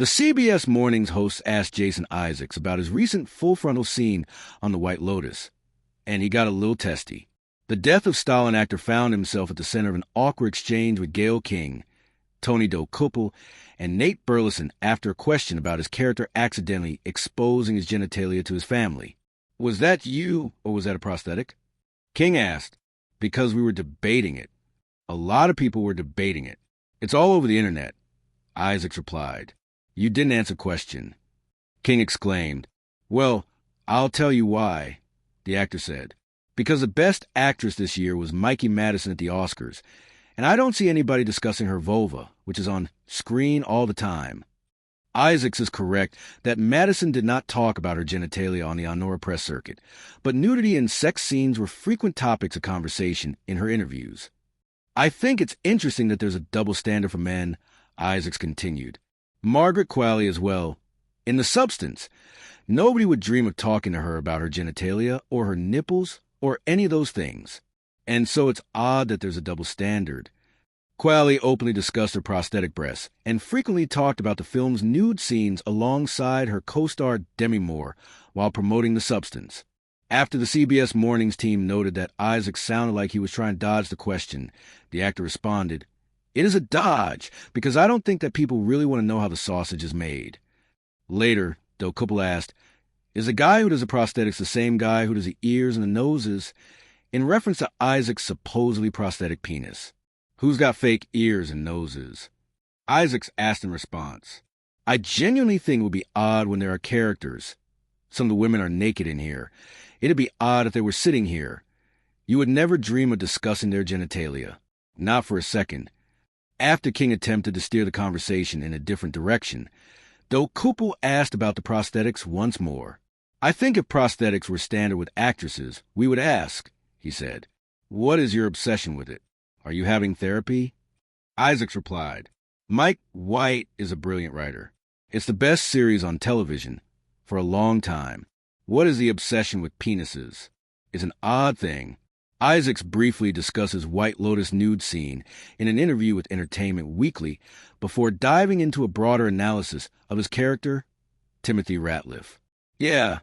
The CBS Mornings host asked Jason Isaacs about his recent full-frontal scene on the White Lotus, and he got a little testy. The Death of Stalin actor found himself at the center of an awkward exchange with Gayle King, Tony Doe Kuppel, and Nate Burleson after a question about his character accidentally exposing his genitalia to his family. "Was that you, or was that a prosthetic?" King asked, "Because we were debating it. A lot of people were debating it. It's all over the internet." Isaacs replied, "You didn't answer question." King exclaimed, "Well, I'll tell you why," the actor said. "Because the best actress this year was Mikey Madison at the Oscars, and I don't see anybody discussing her vulva, which is on screen all the time." Isaacs is correct that Madison did not talk about her genitalia on the Honora press circuit, but nudity and sex scenes were frequent topics of conversation in her interviews. "I think it's interesting that there's a double standard for men," Isaacs continued. "Margaret Qualley as well. In the substance, nobody would dream of talking to her about her genitalia or her nipples or any of those things. And so it's odd that there's a double standard." Qualley openly discussed her prosthetic breasts and frequently talked about the film's nude scenes alongside her co-star Demi Moore while promoting The Substance. After the CBS Mornings team noted that Isaac sounded like he was trying to dodge the question, the actor responded, "It is a dodge, because I don't think that people really want to know how the sausage is made." Later, Doe Kuppel asked, "Is the guy who does the prosthetics the same guy who does the ears and the noses?" in reference to Isaac's supposedly prosthetic penis. "Who's got fake ears and noses?" Isaacs asked in response, "I genuinely think it would be odd when there are characters. Some of the women are naked in here. It'd be odd if they were sitting here. You would never dream of discussing their genitalia. Not for a second." After King attempted to steer the conversation in a different direction, Doe Kuppel asked about the prosthetics once more. "I think if prosthetics were standard with actresses, we would ask," he said. "What is your obsession with it? Are you having therapy?" Isaacs replied, "Mike White is a brilliant writer. It's the best series on television for a long time. What is the obsession with penises? It's an odd thing." Isaacs briefly discusses White Lotus nude scene in an interview with Entertainment Weekly before diving into a broader analysis of his character, Timothy Ratliff. "Yeah,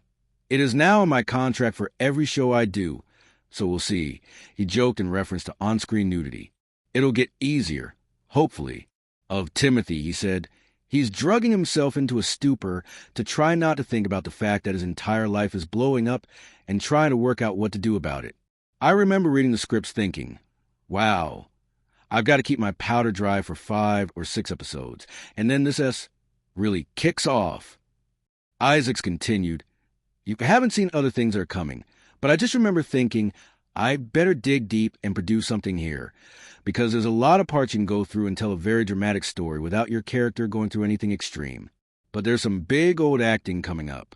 it is now in my contract for every show I do, so we'll see," he joked in reference to on-screen nudity. "It'll get easier, hopefully." Of Timothy, he said, "He's drugging himself into a stupor to try not to think about the fact that his entire life is blowing up and trying to work out what to do about it. I remember reading the scripts thinking, wow, I've got to keep my powder dry for 5 or 6 episodes, and then this really kicks off." Isaacs continued, "You haven't seen other things that are coming, but I just remember thinking, I better dig deep and produce something here, because there's a lot of parts you can go through and tell a very dramatic story without your character going through anything extreme. But there's some big old acting coming up."